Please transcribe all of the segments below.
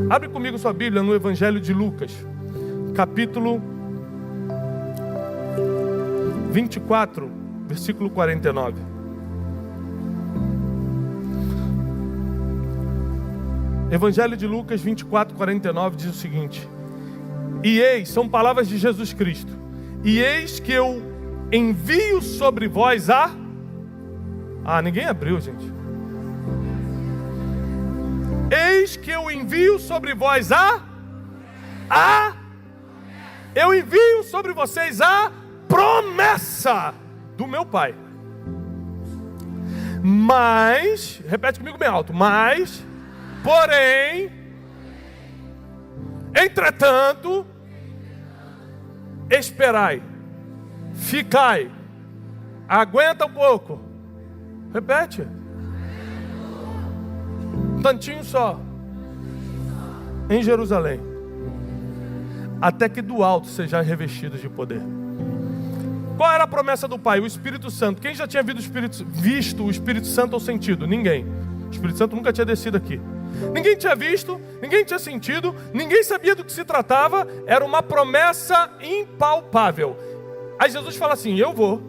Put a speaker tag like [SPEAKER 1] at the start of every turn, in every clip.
[SPEAKER 1] Abre comigo sua Bíblia no Evangelho de Lucas, capítulo 24, versículo 49. Evangelho de Lucas 24, 49 diz o seguinte: e eis, são palavras de Jesus Cristo, e eis que eu envio sobre vós ninguém abriu, gente. Eis que eu envio sobre vós eu envio sobre vocês a promessa do meu Pai. Mas, repete comigo bem alto, mas, porém, entretanto, esperai, ficai, aguenta um pouco, repete, um tantinho só, em Jerusalém, até que do alto sejais revestidos de poder. Qual era a promessa do Pai? O Espírito Santo. Quem já tinha visto o Espírito Santo ou sentido? Ninguém. O Espírito Santo nunca tinha descido aqui. Ninguém tinha visto, ninguém tinha sentido, ninguém sabia do que se tratava. Era uma promessa impalpável. Aí Jesus fala assim: eu vou,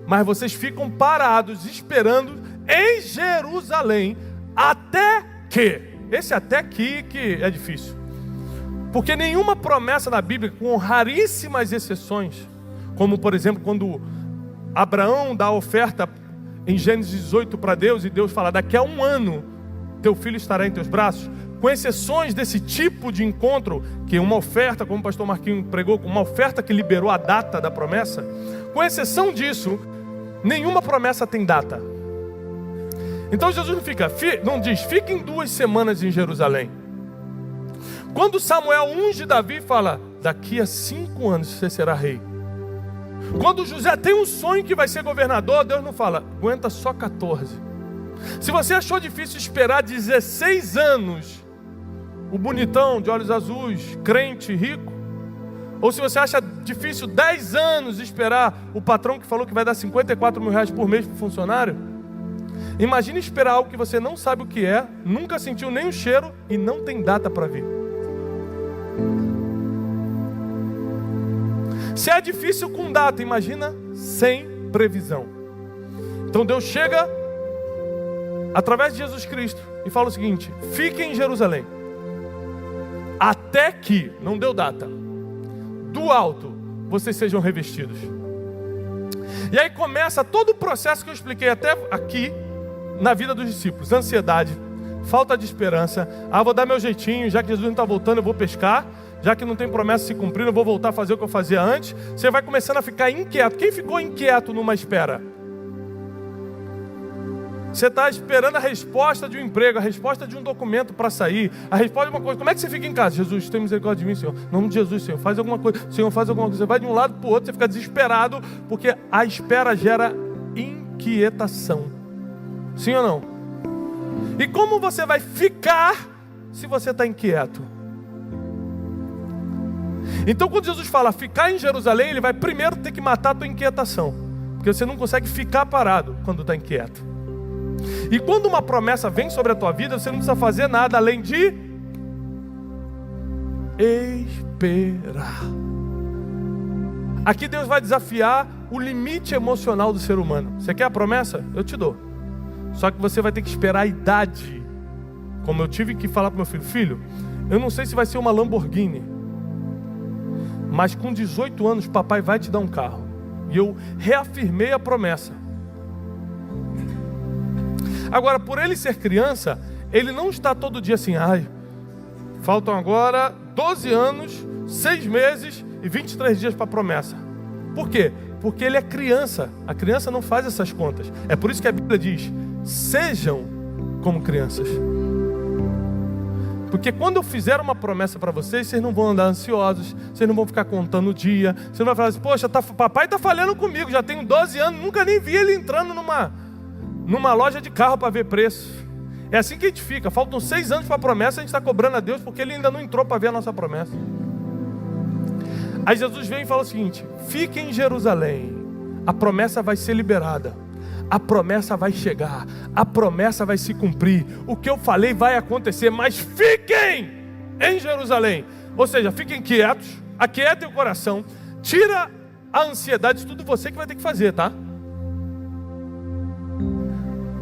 [SPEAKER 1] mas vocês ficam parados esperando em Jerusalém até que, esse até que é difícil, porque nenhuma promessa na Bíblia, com raríssimas exceções, como por exemplo quando Abraão dá a oferta em Gênesis 18 para Deus, e Deus fala: daqui a 1 ano teu filho estará em teus braços. Com exceções desse tipo de encontro, que é uma oferta, como o pastor Marquinhos pregou, uma oferta que liberou a data da promessa, com exceção disso, nenhuma promessa tem data. Então Jesus não diz, fiquem 2 semanas em Jerusalém. Quando Samuel unge Davi, fala: daqui a 5 anos você será rei. Quando José tem um sonho que vai ser governador, Deus não fala: aguenta só 14. Se você achou difícil esperar 16 anos, o bonitão de olhos azuis, crente, rico, ou se você acha difícil 10 anos esperar o patrão que falou que vai dar 54 mil reais por mês para o funcionário, imagine esperar algo que você não sabe o que é, nunca sentiu nem o cheiro e não tem data para vir. Se é difícil com data, imagina sem previsão. Então Deus chega através de Jesus Cristo e fala o seguinte: fiquem em Jerusalém até que, não deu data, do alto vocês sejam revestidos. E aí começa todo o processo que eu expliquei até aqui na vida dos discípulos: ansiedade, falta de esperança. Vou dar meu jeitinho, já que Jesus não está voltando, eu vou pescar. Já que não tem promessa se cumprir, eu vou voltar a fazer o que eu fazia antes. Você vai começando a ficar inquieto. Quem ficou inquieto numa espera? Você está esperando a resposta de um emprego, a resposta de um documento para sair, a resposta de uma coisa. Como é que você fica em casa? Jesus, tem misericórdia de mim, Senhor. Em nome de Jesus, Senhor, faz alguma coisa. Senhor, faz alguma coisa. Você vai de um lado para o outro, você fica desesperado, porque a espera gera inquietação. Sim ou não? E como você vai ficar se você está inquieto? Então quando Jesus fala ficar em Jerusalém, Ele vai primeiro ter que matar a tua inquietação, porque você não consegue ficar parado quando está inquieto. E quando uma promessa vem sobre a tua vida, você não precisa fazer nada além de esperar. Aqui Deus vai desafiar o limite emocional do ser humano. Você quer a promessa? Eu te dou. Só que você vai ter que esperar a idade. Como eu tive que falar para meu filho: filho, eu não sei se vai ser uma Lamborghini, mas com 18 anos papai vai te dar um carro. E eu reafirmei a promessa. Agora, por ele ser criança, ele não está todo dia assim: faltam agora 12 anos, 6 meses e 23 dias para a promessa. Por quê? Porque ele é criança. A criança não faz essas contas. É por isso que a Bíblia diz: sejam como crianças. Porque quando eu fizer uma promessa para vocês, vocês não vão andar ansiosos, vocês não vão ficar contando o dia, você não vai falar assim: poxa, papai está falhando comigo, já tenho 12 anos, nunca nem vi ele entrando numa loja de carro para ver preço. É assim que a gente fica. Faltam 6 anos para a promessa, a gente está cobrando a Deus porque Ele ainda não entrou para ver a nossa promessa. Aí Jesus vem e fala o seguinte: fiquem em Jerusalém, a promessa vai ser liberada, a promessa vai chegar, a promessa vai se cumprir, o que eu falei vai acontecer, mas fiquem em Jerusalém. Ou seja, fiquem quietos, aquietem o coração, tira a ansiedade, isso tudo você que vai ter que fazer, tá?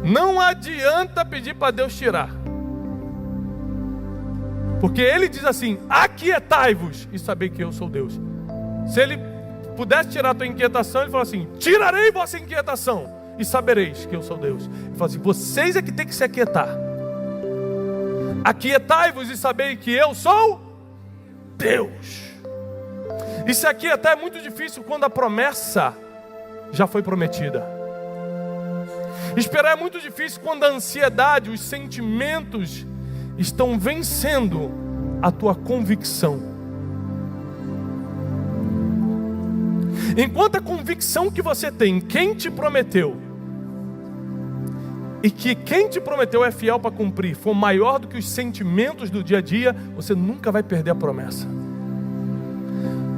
[SPEAKER 1] Não adianta pedir para Deus tirar. Porque Ele diz assim, aquietai-vos e sabei que eu sou Deus. Se Ele pudesse tirar a tua inquietação, Ele fala assim, tirarei vossa inquietação e sabereis que eu sou Deus. Ele fala assim, vocês é que tem que se aquietar. Aquietai-vos e sabei que eu sou Deus. E se aquietar é muito difícil quando a promessa já foi prometida. Esperar é muito difícil quando a ansiedade, os sentimentos estão vencendo a tua convicção. Enquanto a convicção que você tem, quem te prometeu, e que quem te prometeu é fiel para cumprir, for maior do que os sentimentos do dia a dia, você nunca vai perder a promessa.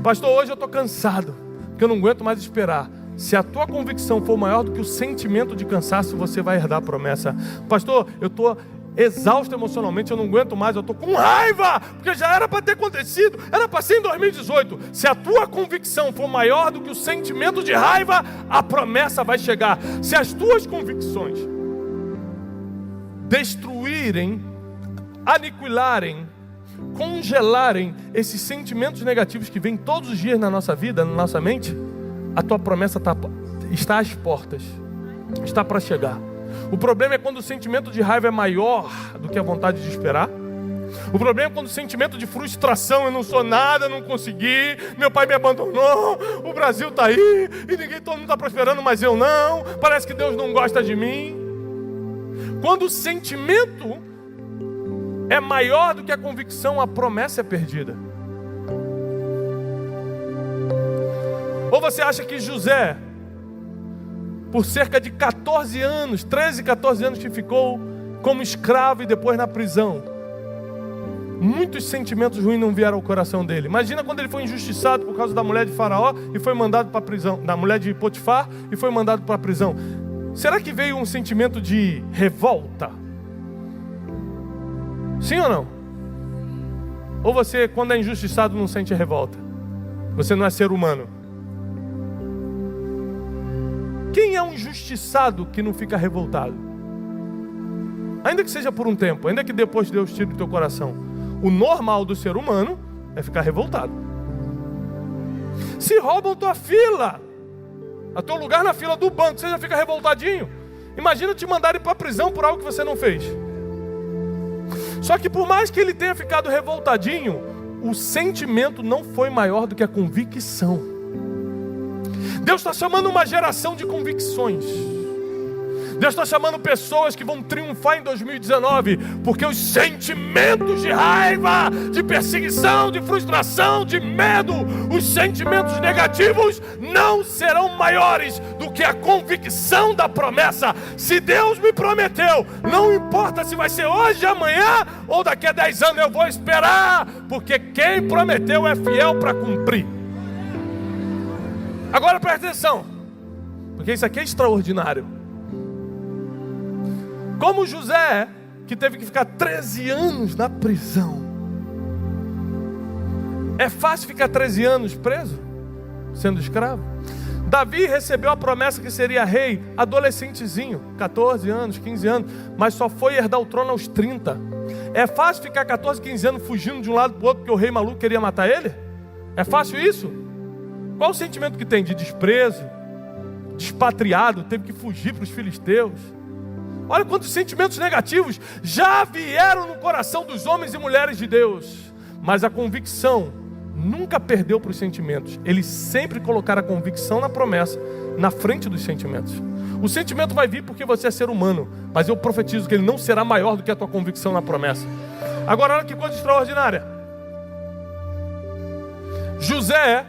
[SPEAKER 1] Pastor, hoje eu estou cansado, porque eu não aguento mais esperar. Se a tua convicção for maior do que o sentimento de cansaço, você vai herdar a promessa. Pastor, eu estou exausto emocionalmente, eu não aguento mais, eu estou com raiva, porque já era para ter acontecido, era para ser em 2018. Se a tua convicção for maior do que o sentimento de raiva, a promessa vai chegar. Se as tuas convicções destruírem, aniquilarem, congelarem esses sentimentos negativos que vêm todos os dias na nossa vida, na nossa mente, a tua promessa está às portas, está para chegar. O problema é quando o sentimento de raiva é maior do que a vontade de esperar. O problema é quando o sentimento de frustração, eu não sou nada, eu não consegui, meu pai me abandonou, o Brasil está aí, e todo mundo está prosperando, mas eu não, parece que Deus não gosta de mim. Quando o sentimento é maior do que a convicção, a promessa é perdida. Ou você acha que José, por cerca de 14 anos, 13, 14 anos que ficou como escravo e depois na prisão, muitos sentimentos ruins não vieram ao coração dele. Imagina quando ele foi injustiçado por causa da mulher de Faraó e foi mandado para a prisão, da mulher de Potifar e foi mandado para a prisão. Será que veio um sentimento de revolta? Sim ou não? Ou você, quando é injustiçado, não sente revolta? Você não é ser humano. Quem é um injustiçado que não fica revoltado? Ainda que seja por um tempo, ainda que depois Deus tire do teu coração. O normal do ser humano é ficar revoltado. Se roubam tua fila, a teu lugar na fila do banco, você já fica revoltadinho. Imagina te mandarem para a prisão por algo que você não fez. Só que por mais que ele tenha ficado revoltadinho, o sentimento não foi maior do que a convicção. Deus está chamando uma geração de convicções. Deus está chamando pessoas que vão triunfar em 2019, porque os sentimentos de raiva, de perseguição, de frustração, de medo, os sentimentos negativos não serão maiores do que a convicção da promessa. Se Deus me prometeu, não importa se vai ser hoje, amanhã ou daqui a 10 anos, eu vou esperar, porque quem prometeu é fiel para cumprir. Agora presta atenção, porque isso aqui é extraordinário. Como José, que teve que ficar 13 anos na prisão. É fácil ficar 13 anos preso, sendo escravo? Davi recebeu a promessa que seria rei adolescentezinho, 14 anos, 15 anos, mas só foi herdar o trono aos 30. É fácil ficar 14, 15 anos fugindo de um lado para o outro porque o rei maluco queria matar ele? É fácil isso? Qual o sentimento que tem? De desprezo, despatriado, teve que fugir para os filisteus. Olha quantos sentimentos negativos já vieram no coração dos homens e mulheres de Deus. Mas a convicção nunca perdeu para os sentimentos. Eles sempre colocaram a convicção na promessa, na frente dos sentimentos. O sentimento vai vir porque você é ser humano, mas eu profetizo que ele não será maior do que a tua convicção na promessa. Agora olha que coisa extraordinária. José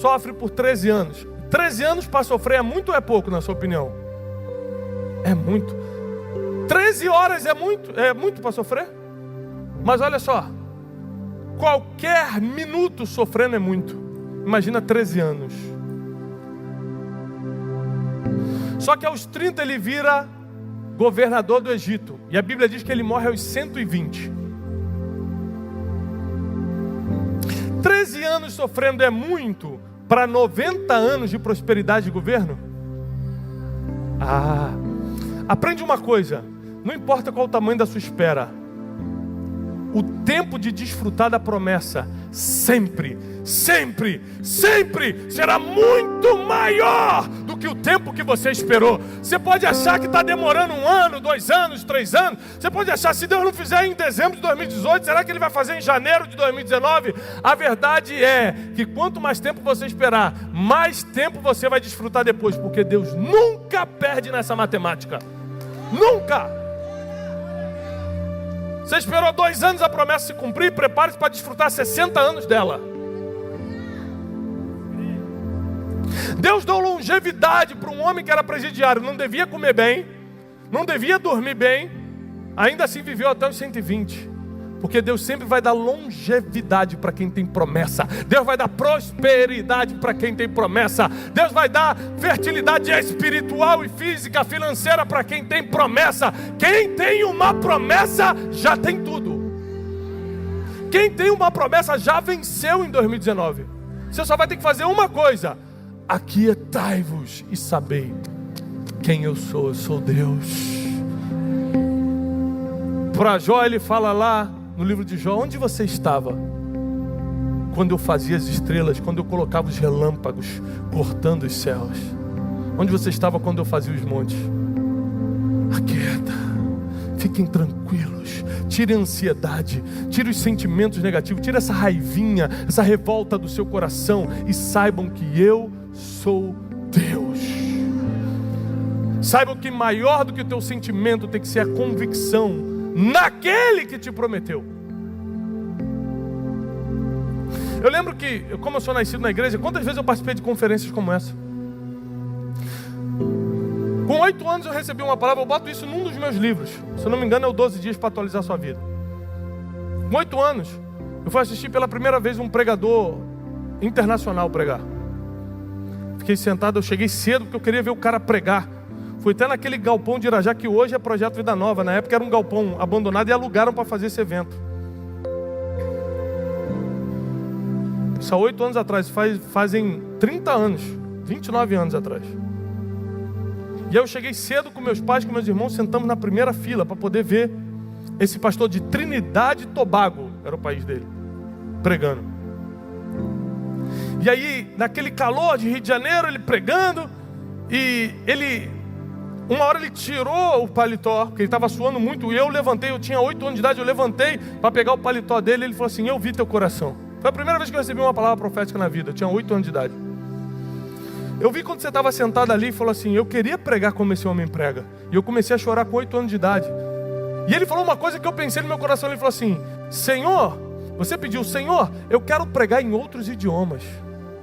[SPEAKER 1] sofre por 13 anos. 13 anos para sofrer é muito ou é pouco, na sua opinião? É muito. 13 horas é muito para sofrer? Mas olha só, qualquer minuto sofrendo é muito. Imagina 13 anos. Só que aos 30 ele vira governador do Egito. E a Bíblia diz que ele morre aos 120. 13 anos sofrendo é muito para 90 anos de prosperidade de governo? Aprende uma coisa, não importa qual o tamanho da sua espera, o tempo de desfrutar da promessa sempre será muito maior do que o tempo que você esperou. Você pode achar que está demorando 1 ano, 2 anos, 3 anos. Você pode achar, se Deus não fizer em dezembro de 2018, será que Ele vai fazer em janeiro de 2019? A verdade é que quanto mais tempo você esperar, mais tempo você vai desfrutar depois, porque Deus nunca perde nessa matemática. Nunca! Você esperou 2 anos a promessa se cumprir, prepare-se para desfrutar 60 anos dela. Deus deu longevidade para um homem que era presidiário, não devia comer bem, não devia dormir bem, ainda assim viveu até os 120. Porque Deus sempre vai dar longevidade para quem tem promessa. Deus vai dar prosperidade para quem tem promessa. Deus vai dar fertilidade espiritual e física, financeira para quem tem promessa. Quem tem uma promessa já tem tudo. Quem tem uma promessa já venceu em 2019. Você só vai ter que fazer uma coisa: aquietai-vos e sabei quem eu sou Deus. Para Jó ele fala lá no livro de Jó: onde você estava quando eu fazia as estrelas, quando eu colocava os relâmpagos cortando os céus? Onde você estava quando eu fazia os montes? Aquieta, fiquem tranquilos, tire a ansiedade, tire os sentimentos negativos, tire essa raivinha, essa revolta do seu coração e saibam que eu sou Deus. Saibam que maior do que o teu sentimento tem que ser a convicção naquele que te prometeu. Eu lembro que, como eu sou nascido na igreja, quantas vezes eu participei de conferências como essa? Com 8 anos eu recebi uma palavra, eu boto isso num dos meus livros, se eu não me engano é o 12 dias para atualizar a sua vida. Com 8 anos, eu fui assistir pela primeira vez um pregador internacional pregar. Fiquei sentado, eu cheguei cedo porque eu queria ver o cara pregar. Fui até naquele galpão de Irajá, que hoje é Projeto Vida Nova. Na época era um galpão abandonado e alugaram para fazer esse evento. Isso há 8 anos atrás, fazem 30 anos, 29 anos atrás. E aí eu cheguei cedo com meus pais, com meus irmãos, sentamos na primeira fila para poder ver esse pastor de Trinidade e Tobago, era o país dele, pregando. E aí, naquele calor de Rio de Janeiro, ele pregando, e uma hora ele tirou o paletó, porque ele estava suando muito, e eu levantei, eu tinha 8 anos de idade, eu levantei para pegar o paletó dele, e ele falou assim: eu vi teu coração. Foi a primeira vez que eu recebi uma palavra profética na vida, eu tinha 8 anos de idade. Eu vi quando você estava sentado ali e falou assim: eu queria pregar como esse homem prega. E eu comecei a chorar com 8 anos de idade. E ele falou uma coisa que eu pensei no meu coração, ele falou assim: Senhor, você pediu, Senhor, eu quero pregar em outros idiomas,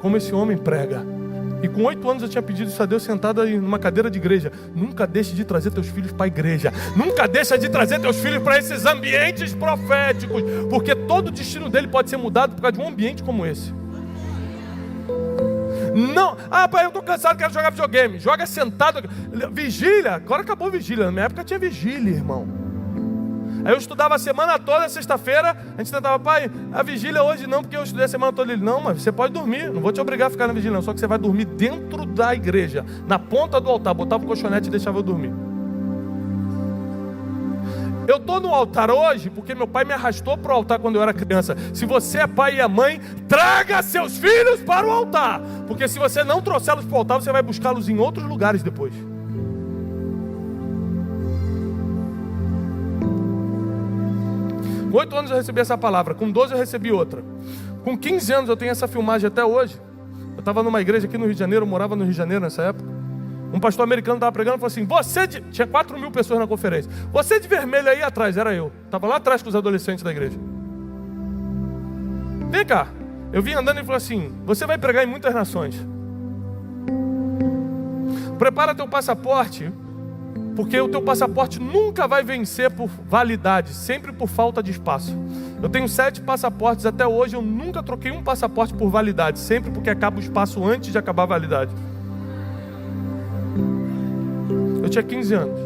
[SPEAKER 1] como esse homem prega. E com 8 anos eu tinha pedido isso a Deus, sentado em uma cadeira de igreja. Nunca deixe de trazer teus filhos para a igreja. Nunca deixe de trazer teus filhos para esses ambientes proféticos. Porque todo o destino dele pode ser mudado por causa de um ambiente como esse. Não, pai, eu estou cansado, quero jogar videogame. Joga sentado. Vigília, agora acabou a vigília. Na minha época tinha vigília, irmão. Aí eu estudava a semana toda, sexta-feira, a gente tentava: pai, a vigília hoje não, porque eu estudei a semana toda. Ele: não, mas você pode dormir, não vou te obrigar a ficar na vigília não, só que você vai dormir dentro da igreja, na ponta do altar. Botava o colchonete e deixava eu dormir. Eu estou no altar hoje porque meu pai me arrastou para o altar quando eu era criança. Se você é pai e é mãe, traga seus filhos para o altar, porque se você não trouxê-los para o altar, você vai buscá-los em outros lugares depois. Com 8 anos eu recebi essa palavra, com 12 eu recebi outra. Com 15 anos eu tenho essa filmagem até hoje. Eu estava numa igreja aqui no Rio de Janeiro, eu morava no Rio de Janeiro nessa época. Um pastor americano estava pregando e falou assim: tinha 4.000 pessoas na conferência. Você de vermelho aí atrás, era eu. Estava lá atrás com os adolescentes da igreja. Vem cá. Eu vim andando e falou assim: você vai pregar em muitas nações. Prepara teu passaporte, porque o teu passaporte nunca vai vencer por validade, sempre por falta de espaço. Eu tenho 7 passaportes até hoje, eu nunca troquei um passaporte por validade, sempre porque acaba o espaço antes de acabar a validade. Eu tinha 15 anos.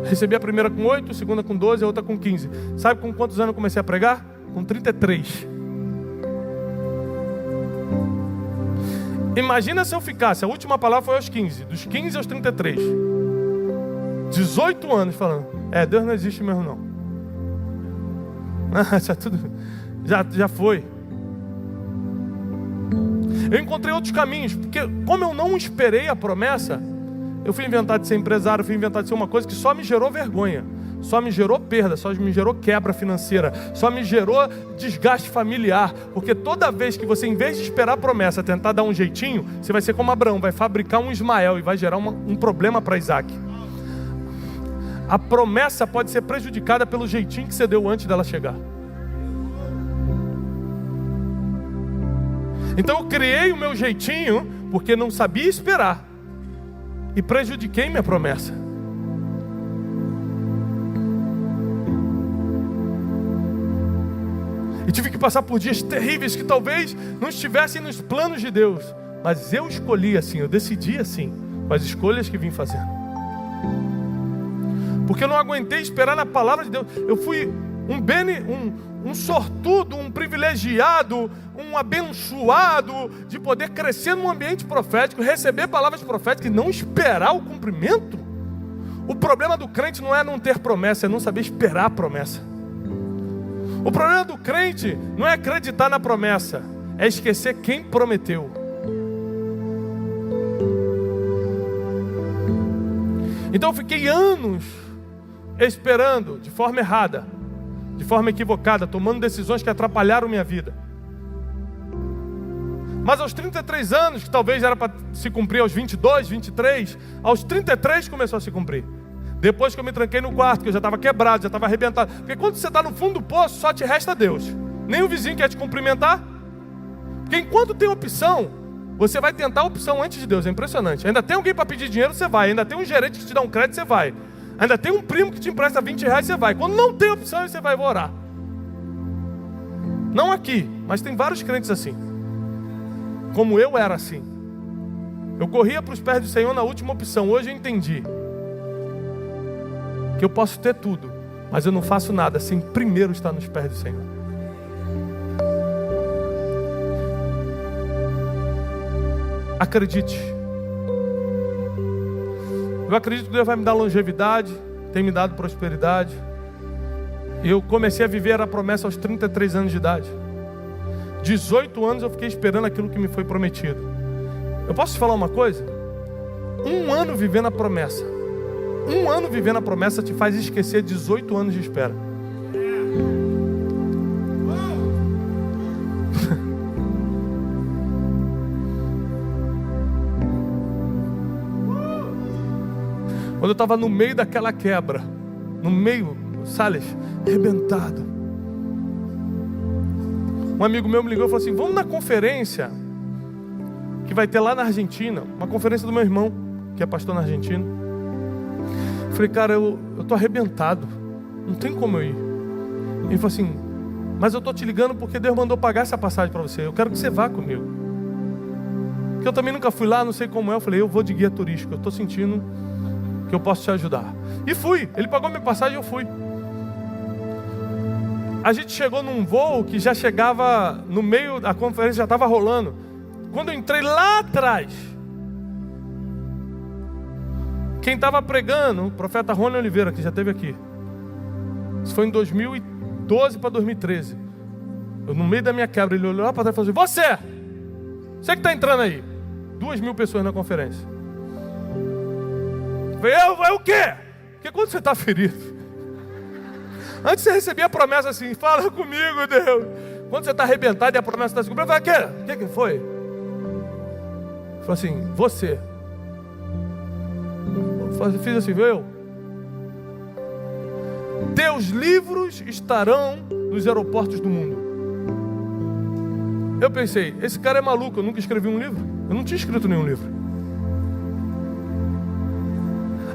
[SPEAKER 1] Recebi a primeira com 8, a segunda com 12, a outra com 15. Sabe com quantos anos eu comecei a pregar? Com 33. Imagina se eu ficasse, a última palavra foi aos 15, dos 15 aos 33. 18 anos falando, Deus não existe mesmo não. Já foi. Eu encontrei outros caminhos, porque como eu não esperei a promessa, eu fui inventar de ser empresário, fui inventar de ser uma coisa que só me gerou vergonha, só me gerou perda, só me gerou quebra financeira, só me gerou desgaste familiar, porque toda vez que você, em vez de esperar a promessa, tentar dar um jeitinho, você vai ser como Abraão, vai fabricar um Ismael e vai gerar um problema para Isaac. A promessa pode ser prejudicada pelo jeitinho que você deu antes dela chegar. Então eu criei o meu jeitinho porque não sabia esperar e prejudiquei minha promessa. E tive que passar por dias terríveis que talvez não estivessem nos planos de Deus, mas eu escolhi assim, eu decidi assim, com as escolhas que vim fazendo. Porque eu não aguentei esperar na palavra de Deus. Eu fui um sortudo, um privilegiado, um abençoado de poder crescer num ambiente profético, receber palavras proféticas e não esperar o cumprimento. O problema do crente não é não ter promessa, é não saber esperar a promessa. O problema do crente não é acreditar na promessa, é esquecer quem prometeu. Então eu fiquei anos esperando de forma errada, de forma equivocada, tomando decisões que atrapalharam minha vida. Mas aos 33 anos, que talvez era para se cumprir aos 22, 23, aos 33 começou a se cumprir. Depois que eu me tranquei no quarto, que eu já estava quebrado, já estava arrebentado. Porque quando você está no fundo do poço, só te resta Deus. Nem o vizinho quer te cumprimentar. Porque enquanto tem opção, você vai tentar a opção antes de Deus. É impressionante. Ainda tem alguém para pedir dinheiro, você vai. Ainda tem um gerente que te dá um crédito, você vai. Ainda tem um primo que te empresta 20 reais, você vai. Quando não tem opção, você vai orar. Não aqui, mas tem vários crentes assim. Como eu era assim. Eu corria para os pés do Senhor na última opção. Hoje eu entendi que eu posso ter tudo, mas eu não faço nada sem primeiro estar nos pés do Senhor. Acredite. Eu acredito que Deus vai me dar longevidade, tem me dado prosperidade. Eu comecei a viver a promessa aos 33 anos de idade. 18 anos eu fiquei esperando aquilo que me foi prometido. Eu posso te falar uma coisa? 1 ano vivendo a promessa. 1 ano vivendo a promessa te faz esquecer 18 anos de espera. Quando eu estava no meio daquela quebra, no meio, Salles, arrebentado, um amigo meu me ligou e falou assim: vamos na conferência que vai ter lá na Argentina, uma conferência do meu irmão, que é pastor na Argentina. Eu falei: cara, eu tô arrebentado, não tem como eu ir. Ele falou assim: mas eu tô te ligando porque Deus mandou pagar essa passagem para você, eu quero que você vá comigo. Porque eu também nunca fui lá, não sei como é. Eu falei: eu vou de guia turístico, eu tô sentindo que eu posso te ajudar. E fui, ele pagou minha passagem e eu fui. A gente chegou num voo que já chegava no meio, a conferência já estava rolando. Quando eu entrei lá atrás, quem estava pregando, o profeta Rony Oliveira, que já esteve aqui. Isso foi em 2012 para 2013. Eu, no meio da minha quebra, ele olhou lá para trás e falou assim: você que está entrando aí. 2.000 pessoas na conferência. Eu falei: o quê? Porque quando você está ferido, antes você recebia a promessa assim: fala comigo, Deus. Quando você está arrebentado e a promessa está se cumprindo, eu falei: o que foi? Ele falou assim: você. Eu fiz assim: viu? Teus livros estarão nos aeroportos do mundo. Eu pensei: esse cara é maluco, eu nunca escrevi um livro. Eu não tinha escrito nenhum livro.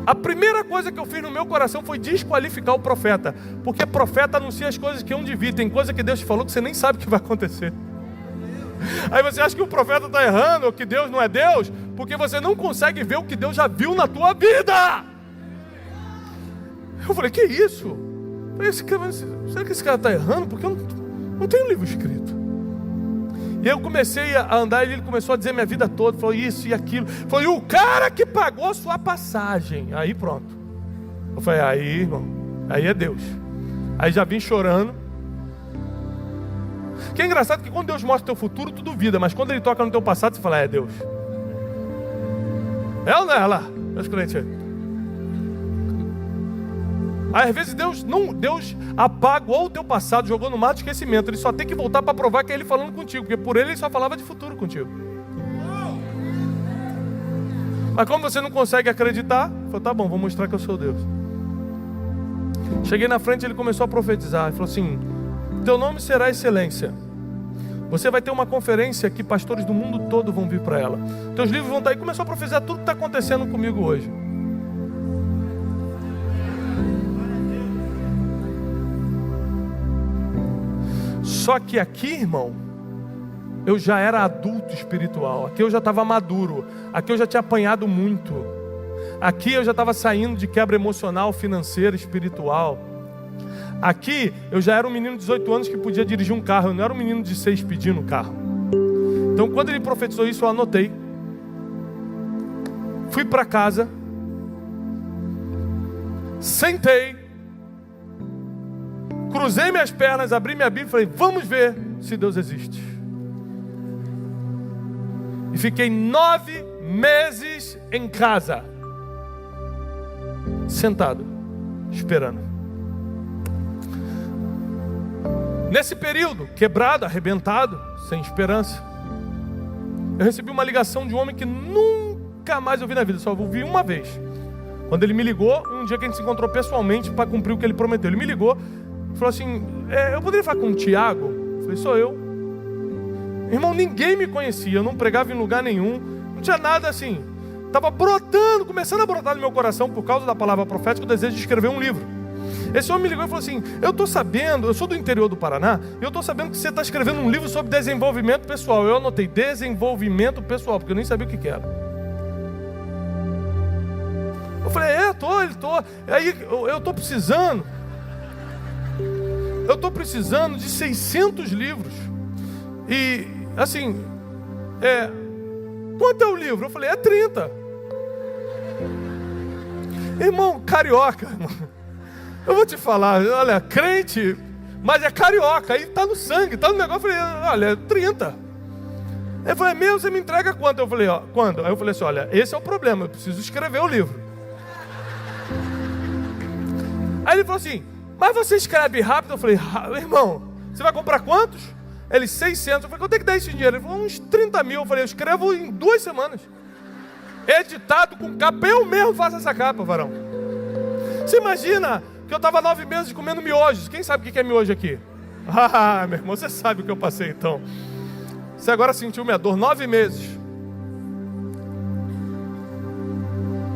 [SPEAKER 1] A primeira coisa que eu fiz no meu coração foi desqualificar o profeta. Porque profeta anuncia as coisas que hão de vir. Tem coisa que Deus te falou que você nem sabe o que vai acontecer. Aí você acha que o profeta está errando, ou que Deus não é Deus, porque você não consegue ver o que Deus já viu na tua vida. Eu falei: que isso? Eu falei: será que esse cara está errando? Porque eu não tenho livro escrito. E eu comecei a andar e ele começou a dizer minha vida toda. Falou isso e aquilo. Foi o cara que pagou a sua passagem. Aí pronto. Eu falei, aí irmão, aí é Deus. Aí já vim chorando. Que é engraçado que quando Deus mostra o teu futuro, tu duvida. Mas quando Ele toca no teu passado, você fala, é Deus. É ou não é lá? Meus crentes aí. Às vezes Deus apagou o teu passado, jogou no mar de esquecimento. Ele só tem que voltar para provar que é Ele falando contigo, porque por Ele só falava de futuro contigo. Mas como você não consegue acreditar, falou, tá bom, vou mostrar que eu sou Deus. Cheguei na frente, ele começou a profetizar. Ele falou assim, teu nome será excelência. Você vai ter uma conferência que pastores do mundo todo vão vir para ela. Teus livros vão estar aí. Começou a profetizar tudo que está acontecendo comigo hoje. Só que aqui, irmão, eu já era adulto espiritual. Aqui eu já estava maduro. Aqui eu já tinha apanhado muito. Aqui eu já estava saindo de quebra emocional, financeira, espiritual. Aqui eu já era um menino de 18 anos que podia dirigir um carro. Eu não era um menino de 6 pedindo carro. Então quando ele profetizou isso, eu anotei. Fui para casa. Sentei. Cruzei minhas pernas, abri minha Bíblia e falei, vamos ver se Deus existe. E fiquei 9 meses em casa. Sentado, esperando. Nesse período, quebrado, arrebentado, sem esperança, eu recebi uma ligação de um homem que nunca mais eu vi na vida, só ouvi uma vez. Quando ele me ligou, um dia que a gente se encontrou pessoalmente para cumprir o que ele prometeu. Ele me ligou e falou assim, eu poderia falar com o Tiago? Eu falei, sou eu. Irmão, ninguém me conhecia, eu não pregava em lugar nenhum, não tinha nada assim. Estava brotando, começando a brotar no meu coração por causa da palavra profética, o desejo de escrever um livro. Esse homem me ligou e falou assim, eu estou sabendo, eu sou do interior do Paraná, e eu estou sabendo que você está escrevendo um livro sobre desenvolvimento pessoal. Eu anotei, desenvolvimento pessoal, porque eu nem sabia o que era. Eu falei, aí eu estou precisando de 600 livros. E assim, quanto é o livro? Eu falei, 30. Irmão, carioca, irmão. Eu vou te falar, olha, crente, mas é carioca, aí tá no sangue, tá no negócio. Eu falei, olha, 30. Ele falou, meu, você me entrega quanto? Eu falei, ó, quando? Aí eu falei assim, olha, esse é o problema, eu preciso escrever o livro. Aí ele falou assim, mas você escreve rápido? Eu falei, irmão, você vai comprar quantos? Ele, 600. Eu falei, quanto é que dá esse dinheiro? Ele falou, uns 30 mil. Eu falei, eu escrevo em 2 semanas. Editado com capa, eu mesmo faço essa capa, varão. Você imagina que eu estava 9 meses comendo miojos. Quem sabe o que é miojo aqui? Ah, meu irmão, você sabe o que eu passei então. Você agora sentiu minha dor, 9 meses.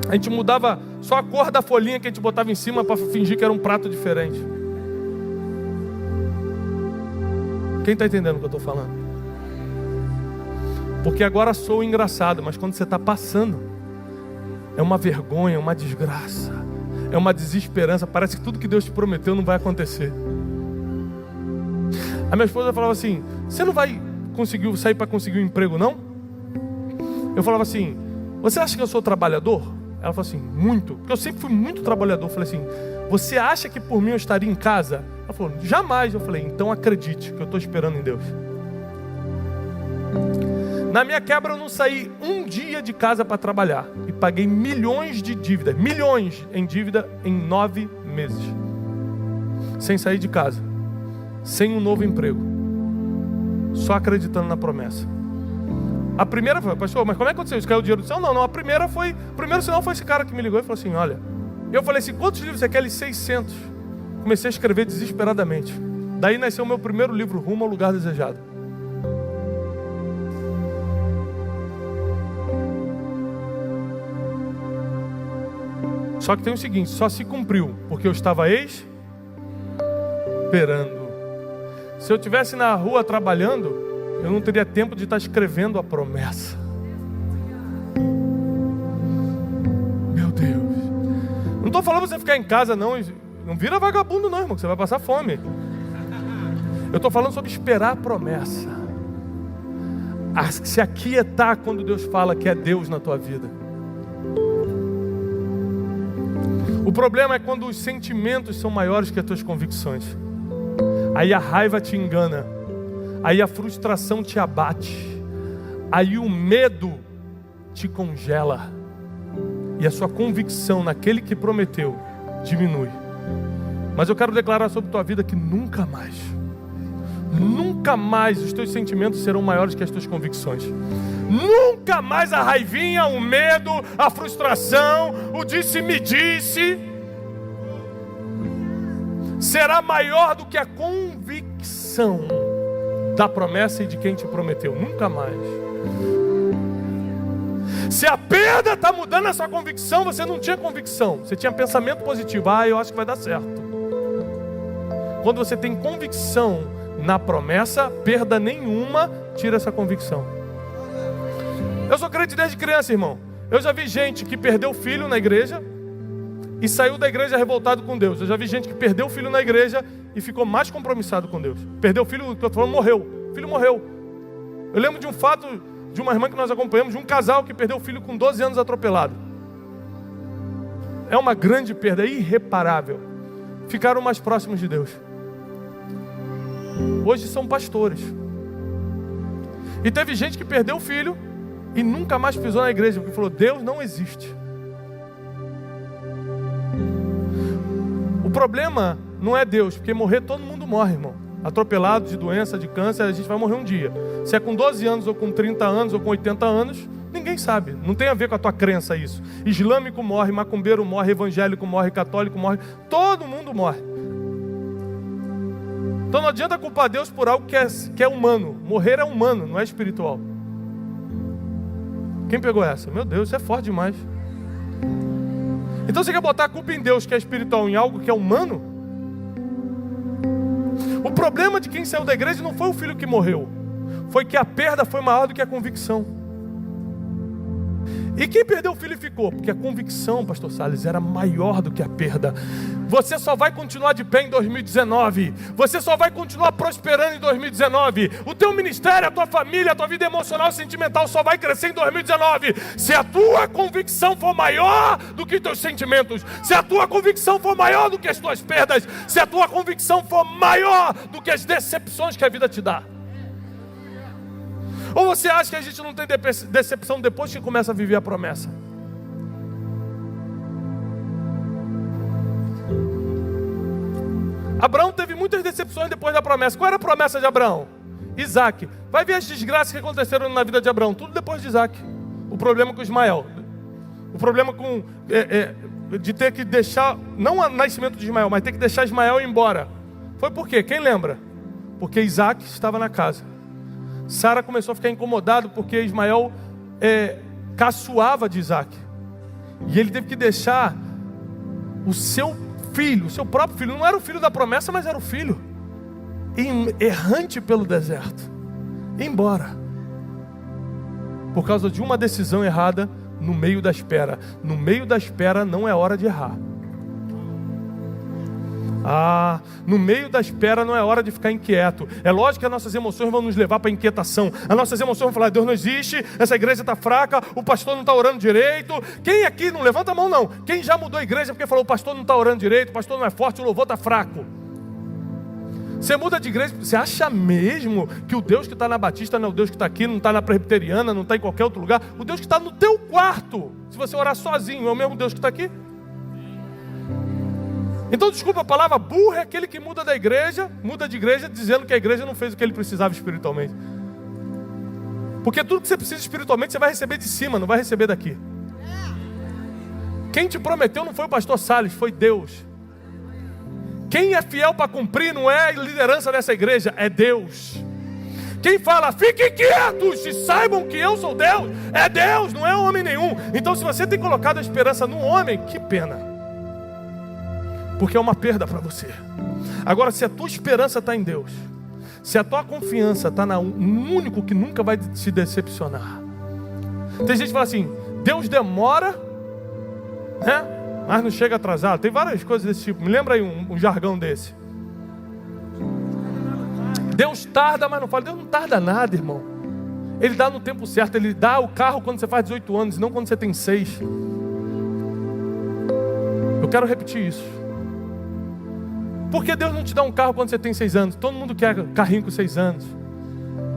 [SPEAKER 1] A gente mudava só a cor da folhinha que a gente botava em cima para fingir que era um prato diferente. Quem está entendendo o que eu estou falando? Porque agora sou engraçado, mas quando você está passando, é uma vergonha, uma desgraça, é uma desesperança. Parece que tudo que Deus te prometeu não vai acontecer. A minha esposa falava assim, você não vai conseguir sair para conseguir um emprego, não? Eu falava assim, você acha que eu sou trabalhador? Ela falou assim, muito, porque eu sempre fui muito trabalhador. Eu falei assim, você acha que por mim eu estaria em casa? Ela falou, jamais. Eu falei, então acredite que eu estou esperando em Deus. Na minha quebra eu não saí um dia de casa para trabalhar. E paguei milhões de dívidas, milhões em dívida em 9 meses. Sem sair de casa. Sem um novo emprego. Só acreditando na promessa. A primeira foi, pastor, mas como é que aconteceu isso? Caiu o dinheiro do céu? Não, o primeiro sinal foi esse cara que me ligou e falou assim, olha. Eu falei assim, quantos livros você quer? Ele, 600. Comecei a escrever desesperadamente. Daí nasceu o meu primeiro livro, Rumo ao Lugar Desejado. Só que tem o seguinte, só se cumpriu, porque eu estava esperando. Se eu estivesse na rua trabalhando, eu não teria tempo de estar escrevendo a promessa. Meu Deus. Não estou falando para você ficar em casa, não. Não vira vagabundo, não, irmão, que você vai passar fome. Eu estou falando sobre esperar a promessa. a se aquietar quando Deus fala que é Deus na tua vida. O problema é quando os sentimentos são maiores que as tuas convicções. Aí a raiva te engana, aí a frustração te abate, aí o medo te congela e a sua convicção naquele que prometeu diminui. Mas eu quero declarar sobre tua vida que nunca mais os teus sentimentos serão maiores que as tuas convicções. Nunca mais a raivinha, o medo, a frustração, o disse-me-disse será maior do que a convicção da promessa e de quem te prometeu. Nunca mais. Se a perda está mudando a sua convicção, você não tinha convicção, você tinha pensamento positivo. Eu acho que vai dar certo. Quando você tem convicção na promessa, perda nenhuma tira essa convicção. Eu sou crente desde criança, irmão. Eu já vi gente que perdeu o filho na igreja e saiu da igreja revoltado com Deus. Eu já vi gente que perdeu o filho na igreja e ficou mais compromissado com Deus. Perdeu o filho, que eu estou falando, morreu. O filho morreu. Eu lembro de um fato de uma irmã que nós acompanhamos, de um casal que perdeu o filho com 12 anos atropelado. É uma grande perda, irreparável. Ficaram mais próximos de Deus. Hoje são pastores. E teve gente que perdeu o filho e nunca mais pisou na igreja, porque falou: Deus não existe. O problema não é Deus, porque morrer todo mundo morre, irmão. Atropelado de doença, de câncer, a gente vai morrer um dia. Se é com 12 anos, ou com 30 anos, ou com 80 anos, ninguém sabe. Não tem a ver com a tua crença isso. Islâmico morre, macumbeiro morre, evangélico morre, católico morre. Todo mundo morre. Então não adianta culpar Deus por algo que é humano. Morrer é humano, não é espiritual. Quem pegou essa? Meu Deus, isso é forte demais. Então você quer botar a culpa em Deus, que é espiritual, em algo que é humano? O problema de quem saiu da igreja não foi o filho que morreu. Foi que a perda foi maior do que a convicção. E quem perdeu o filho ficou? Porque a convicção, pastor Salles, era maior do que a perda. Você só vai continuar de pé em 2019. Você só vai continuar prosperando em 2019. O teu ministério, a tua família, a tua vida emocional e sentimental só vai crescer em 2019. Se a tua convicção for maior do que os teus sentimentos. Se a tua convicção for maior do que as tuas perdas. Se a tua convicção for maior do que as decepções que a vida te dá. Ou você acha que a gente não tem decepção depois que começa a viver a promessa? Abraão teve muitas decepções depois da promessa. Qual era a promessa de Abraão? Isaac. Vai ver as desgraças que aconteceram na vida de Abraão. Tudo depois de Isaac. O problema com Ismael. O problema com de ter que deixar, não o nascimento de Ismael, mas ter que deixar Ismael ir embora. Foi por quê? Quem lembra? Porque Isaac estava na casa. Sara começou a ficar incomodada porque Ismael caçoava de Isaac. E ele teve que deixar o seu filho, o seu próprio filho. Não era o filho da promessa, mas era o filho errante pelo deserto. Ir embora. Por causa de uma decisão errada no meio da espera. No meio da espera não é hora de errar. No meio da espera não é hora de ficar inquieto. É lógico que as nossas emoções vão nos levar para a inquietação. As nossas emoções vão falar: Deus não existe, essa igreja está fraca, o pastor não está orando direito. Quem aqui, não levanta a mão não, quem já mudou a igreja porque falou: o pastor não está orando direito, o pastor não é forte, o louvor está fraco. Você muda de igreja, você acha mesmo que o Deus que está na Batista não é o Deus que está aqui, não está na Presbiteriana, não está em qualquer outro lugar? O Deus que está no teu quarto, se você orar sozinho, é o mesmo Deus que está aqui? Então, desculpa a palavra, burro é aquele que muda de igreja dizendo que a igreja não fez o que ele precisava espiritualmente. Porque tudo que você precisa espiritualmente, você vai receber de cima, não vai receber daqui. Quem te prometeu não foi o pastor Salles, foi Deus. Quem é fiel para cumprir não é a liderança dessa igreja, é Deus. Quem fala: fiquem quietos e saibam que eu sou Deus, é Deus, não é homem nenhum. Então, se você tem colocado a esperança no homem, que pena. Porque é uma perda para você. Agora, se a tua esperança está em Deus, se a tua confiança está no único que nunca vai te decepcionar. Tem gente que fala assim: Deus demora, né? Mas não chega atrasado. Tem várias coisas desse tipo. Me lembra aí um jargão desse. Deus tarda, mas não fala. Deus não tarda nada, irmão. Ele dá no tempo certo. Ele dá o carro quando você faz 18 anos, não quando você tem 6. Eu quero repetir isso. Por que Deus não te dá um carro quando você tem 6 anos? Todo mundo quer carrinho com 6 anos.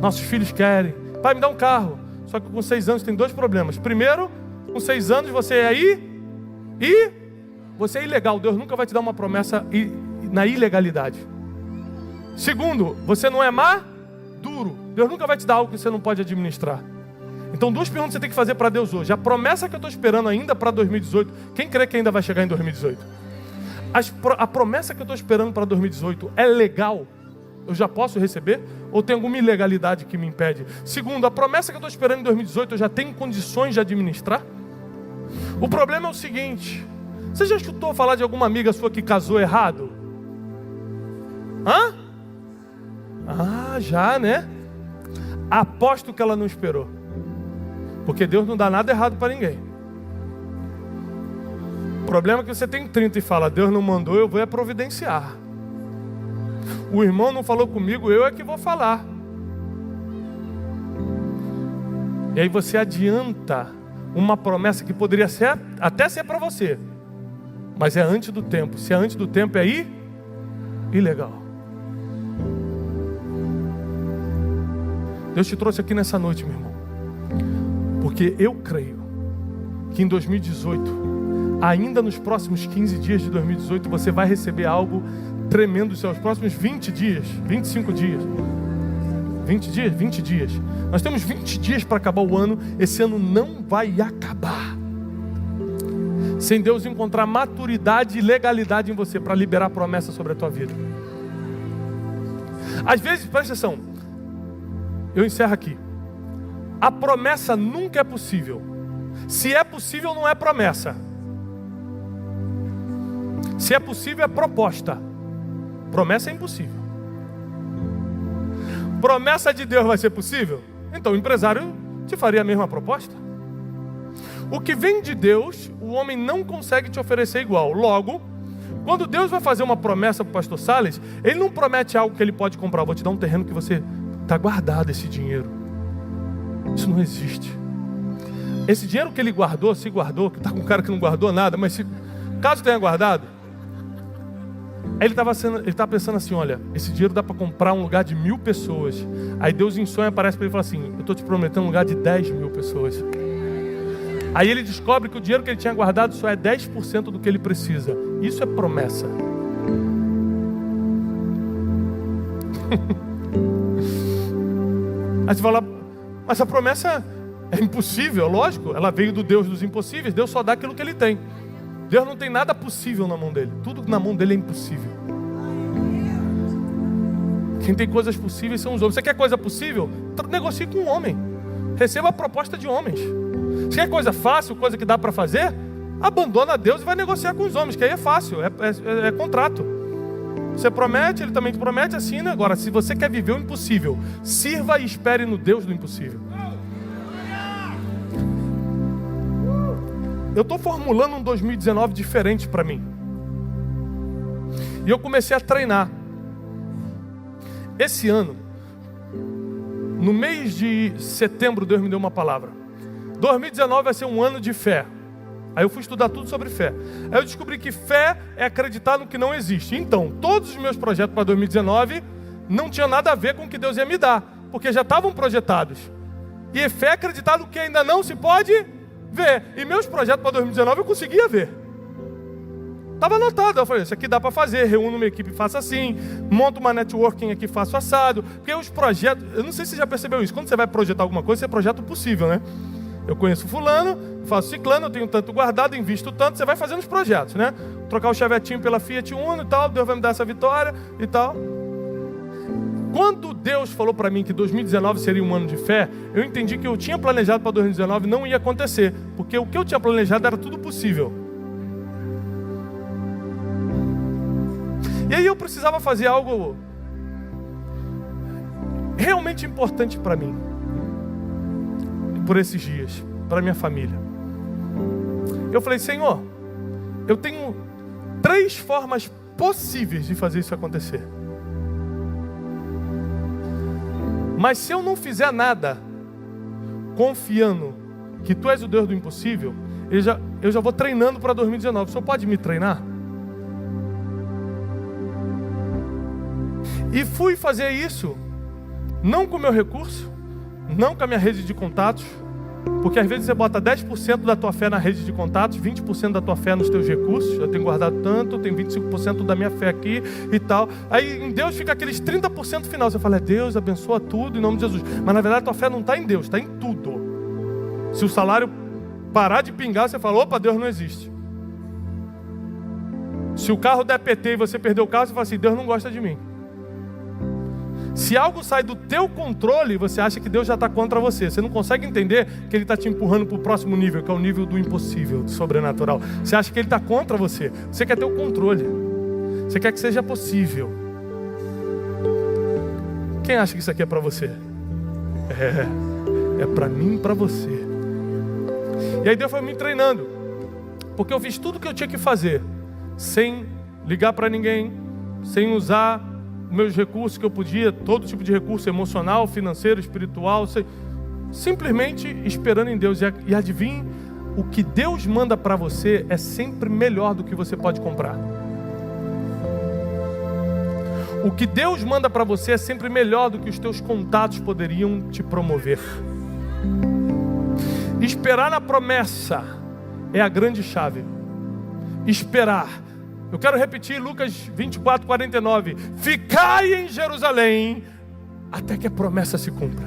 [SPEAKER 1] Nossos filhos querem. Pai, me dá um carro. Só que com 6 anos tem 2 problemas. Primeiro, com 6 anos você é você é ilegal. Deus nunca vai te dar uma promessa na ilegalidade. Segundo, você não é maduro. Deus nunca vai te dar algo que você não pode administrar. Então 2 perguntas você tem que fazer para Deus hoje. A promessa que eu estou esperando ainda para 2018. Quem crê que ainda vai chegar em 2018? A promessa que eu estou esperando para 2018 é legal? Eu já posso receber? Ou tem alguma ilegalidade que me impede? Segundo, a promessa que eu estou esperando em 2018 eu já tenho condições de administrar? O problema é o seguinte: você já escutou falar de alguma amiga sua que casou errado? Já, né? Aposto que ela não esperou. Porque Deus não dá nada errado para ninguém. O problema é que você tem 30 e fala: Deus não mandou, eu vou providenciar. O irmão não falou comigo, eu é que vou falar. E aí você adianta uma promessa que poderia até ser para você, mas é antes do tempo. Se é antes do tempo, é ilegal. Deus te trouxe aqui nessa noite, meu irmão, porque eu creio que em 2018, ainda nos próximos 15 dias de 2018, você vai receber algo tremendo dos seus próximos 20 dias, 25 dias. 20 dias? 20 dias. Nós temos 20 dias para acabar o ano. Esse ano não vai acabar sem Deus encontrar maturidade e legalidade em você para liberar promessa sobre a tua vida. Às vezes, presta atenção, eu encerro aqui. A promessa nunca é possível. Se é possível, não é promessa. Se é possível, é proposta. Promessa é impossível. Promessa de Deus vai ser possível? Então o empresário te faria a mesma proposta. O que vem de Deus, o homem não consegue te oferecer igual. Logo, quando Deus vai fazer uma promessa para o pastor Salles, Ele não promete algo que ele pode comprar. Vou te dar um terreno que você está guardado, esse dinheiro. Isso não existe. Esse dinheiro que ele guardou, se guardou, que está com um cara que não guardou nada, mas se caso tenha guardado, ele estava pensando assim: olha, esse dinheiro dá para comprar um lugar de 1.000 pessoas. Aí Deus em sonho aparece para ele e fala assim: eu estou te prometendo um lugar de 10.000 pessoas. Aí ele descobre que o dinheiro que ele tinha guardado só é 10% do que ele precisa. Isso é promessa. Aí você fala: mas a promessa é impossível. Lógico, ela veio do Deus dos impossíveis. Deus só dá aquilo que Ele tem. Deus não tem nada possível na mão dele. Tudo na mão dele é impossível. Quem tem coisas possíveis são os homens. Você quer coisa possível? Negocie com um homem. Receba a proposta de homens. Você quer coisa fácil, coisa que dá para fazer? Abandona Deus e vai negociar com os homens, que aí é fácil, é contrato. Você promete, Ele também te promete, assina. Agora, se você quer viver o impossível, sirva e espere no Deus do impossível. Eu estou formulando um 2019 diferente para mim. E eu comecei a treinar. Esse ano, no mês de setembro, Deus me deu uma palavra. 2019 vai ser um ano de fé. Aí eu fui estudar tudo sobre fé. Aí eu descobri que fé é acreditar no que não existe. Então, todos os meus projetos para 2019 não tinham nada a ver com o que Deus ia me dar, porque já estavam projetados. E fé é acreditar no que ainda não se pode ver. E meus projetos para 2019 eu conseguia ver. Estava anotado. Eu falei: isso aqui dá para fazer. Reúno uma equipe e faço assim. Monto uma networking aqui e faço assado. Porque os projetos... Eu não sei se você já percebeu isso. Quando você vai projetar alguma coisa, você projeta o possível, né? Eu conheço fulano, faço ciclano, eu tenho tanto guardado, invisto tanto. Você vai fazendo os projetos, né? Trocar o chavetinho pela Fiat Uno e tal. Deus vai me dar essa vitória e tal. Quando Deus falou para mim que 2019 seria um ano de fé, eu entendi que eu tinha planejado para 2019 não ia acontecer, porque o que eu tinha planejado era tudo possível. E aí eu precisava fazer algo realmente importante para mim, por esses dias, para minha família. Eu falei: Senhor, eu tenho 3 formas possíveis de fazer isso acontecer. Mas se eu não fizer nada, confiando que tu és o Deus do impossível, eu já vou treinando para 2019. O senhor pode me treinar? E fui fazer isso, não com o meu recurso, não com a minha rede de contatos, porque às vezes você bota 10% da tua fé na rede de contatos, 20% da tua fé nos teus recursos. Eu tenho guardado tanto, eu tenho 25% da minha fé aqui e tal. Aí em Deus fica aqueles 30% final. Você fala, Deus abençoa tudo em nome de Jesus. Mas na verdade a tua fé não está em Deus, está em tudo. Se o salário parar de pingar, você fala, opa, Deus não existe. Se o carro der PT e você perder o carro, você fala assim, Deus não gosta de mim. Se algo sai do teu controle, você acha que Deus já está contra você. Você não consegue entender que Ele está te empurrando para o próximo nível, que é o nível do impossível, do sobrenatural. Você acha que Ele está contra você. Você quer ter o controle. Você quer que seja possível. Quem acha que isso aqui é para você? É para mim e para você. E aí Deus foi me treinando. Porque eu fiz tudo o que eu tinha que fazer, sem ligar para ninguém, sem usar meus recursos que eu podia, todo tipo de recurso emocional, financeiro, espiritual, simplesmente esperando em Deus. E adivinhe, o que Deus manda para você é sempre melhor do que você pode comprar. O que Deus manda para você é sempre melhor do que os teus contatos poderiam te promover. Esperar na promessa é a grande chave. Esperar. Eu quero repetir Lucas 24, 49. Ficai em Jerusalém até que a promessa se cumpra.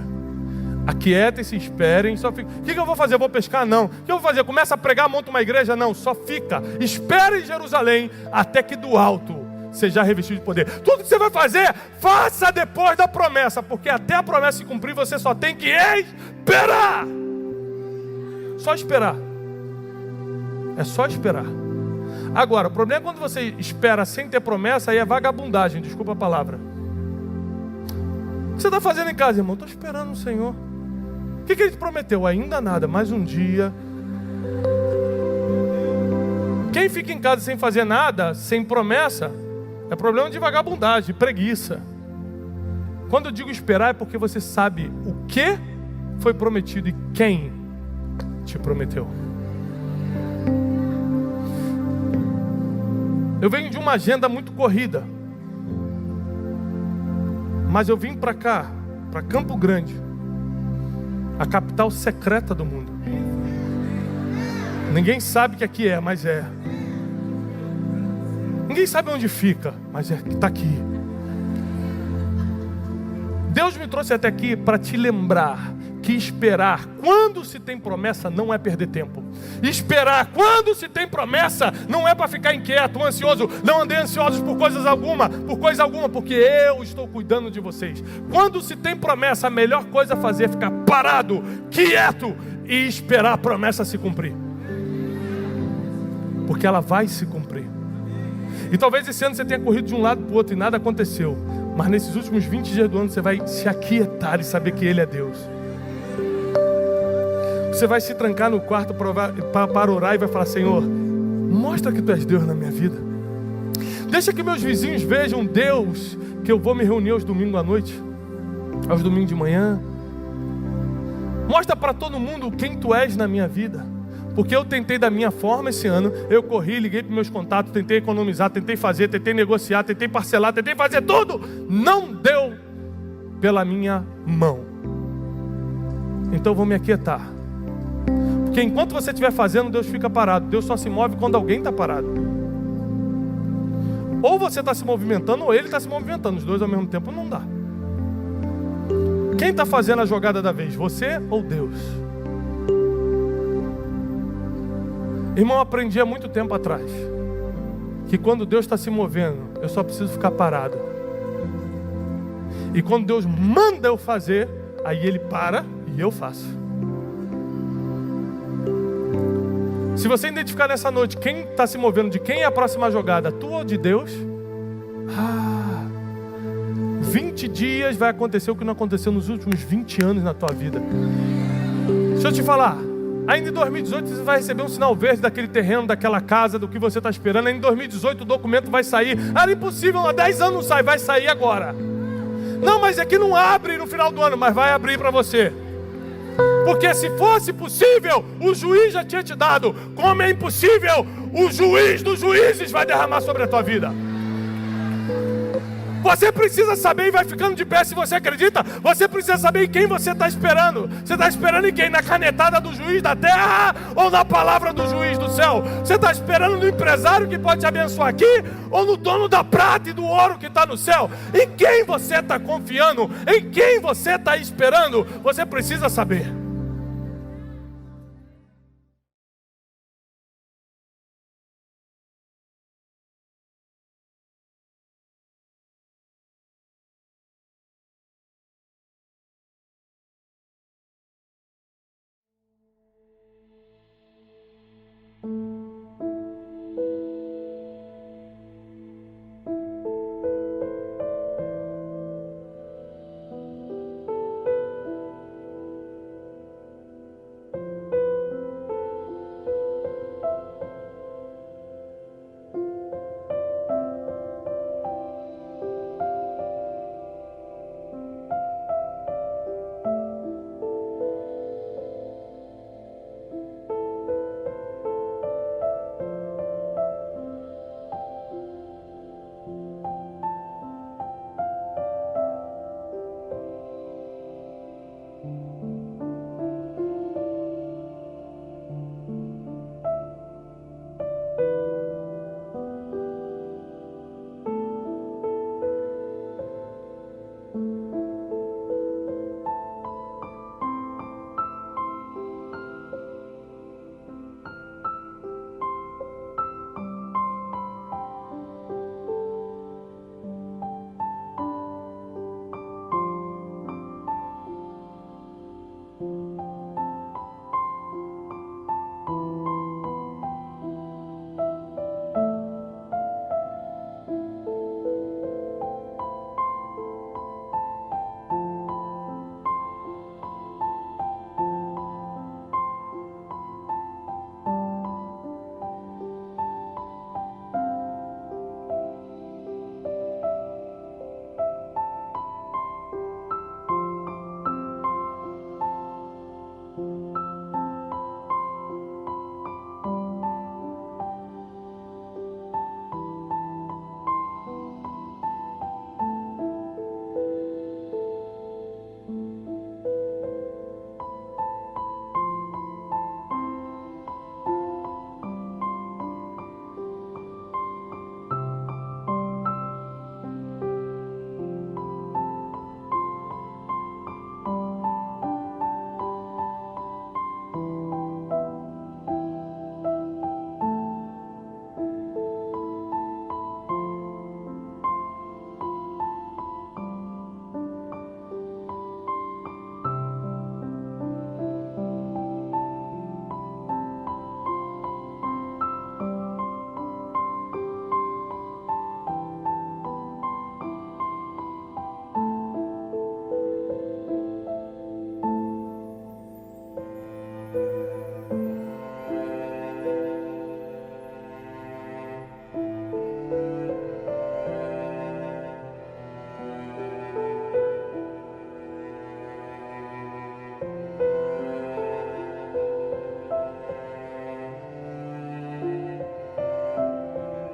[SPEAKER 1] Aquietem-se, esperem. Só fica. O que eu vou fazer? Eu vou pescar? Não. O que eu vou fazer? Começa a pregar, monta uma igreja? Não. Só fica. Espera em Jerusalém até que do alto seja revestido de poder. Tudo que você vai fazer, faça depois da promessa. Porque até a promessa se cumprir, você só tem que esperar. Só esperar. É só esperar. Agora, o problema é quando você espera sem ter promessa, aí é vagabundagem, desculpa a palavra. O que você está fazendo em casa, irmão? Estou esperando o Senhor. O que Ele te prometeu? Ainda nada, mais um dia. Quem fica em casa sem fazer nada, sem promessa, é problema de vagabundagem, de preguiça. Quando eu digo esperar, é porque você sabe o que foi prometido e quem te prometeu. Eu venho de uma agenda muito corrida, mas eu vim para cá, para Campo Grande, a capital secreta do mundo. Ninguém sabe que aqui é, mas é. Ninguém sabe onde fica, mas está aqui. Deus me trouxe até aqui para te lembrar que esperar quando se tem promessa não é perder tempo. Esperar quando se tem promessa não é para ficar inquieto, ansioso. Não andei ansiosos por coisa alguma, porque eu estou cuidando de vocês. Quando se tem promessa, a melhor coisa a fazer é ficar parado, quieto e esperar a promessa se cumprir. Porque ela vai se cumprir. E talvez esse ano você tenha corrido de um lado para o outro e nada aconteceu. Mas nesses últimos 20 dias do ano você vai se aquietar e saber que Ele é Deus. Você vai se trancar no quarto para orar e vai falar: Senhor, mostra que Tu és Deus na minha vida. Deixa que meus vizinhos vejam Deus, que eu vou me reunir aos domingos à noite, aos domingos de manhã. Mostra para todo mundo quem Tu és na minha vida. Porque eu tentei da minha forma esse ano. Eu corri, liguei para meus contatos, tentei economizar, tentei fazer, tentei negociar, tentei parcelar, tentei fazer tudo. Não deu pela minha mão. Então eu vou me aquietar. Porque enquanto você estiver fazendo, Deus fica parado. Deus só se move quando alguém está parado. Ou você está se movimentando, ou Ele está se movimentando. Os dois ao mesmo tempo não dá. Quem está fazendo a jogada da vez? Você ou Deus? Irmão, eu aprendi há muito tempo atrás que quando Deus está se movendo, eu só preciso ficar parado. E quando Deus manda eu fazer, aí Ele para e eu faço. Se você identificar nessa noite quem está se movendo, de quem é a próxima jogada, tua ou de Deus, 20 dias vai acontecer o que não aconteceu nos últimos 20 anos na tua vida. Deixa eu te falar, ainda em 2018 você vai receber um sinal verde daquele terreno, daquela casa, do que você está esperando. Ainda em 2018 o documento vai sair. Era impossível, há 10 anos não sai, vai sair agora. Não, mas aqui não abre no final do ano, mas vai abrir para você. Porque se fosse possível, o juiz já tinha te dado. Como é impossível, o juiz dos juízes vai derramar sobre a tua vida. Você precisa saber, e vai ficando de pé se você acredita. Você precisa saber em quem você está esperando. Você está esperando em quem? Na canetada do juiz da terra ou na palavra do juiz do céu? Você está esperando no empresário que pode te abençoar aqui ou no dono da prata e do ouro que está no céu? Em quem você está confiando? Em quem você está esperando? Você precisa saber.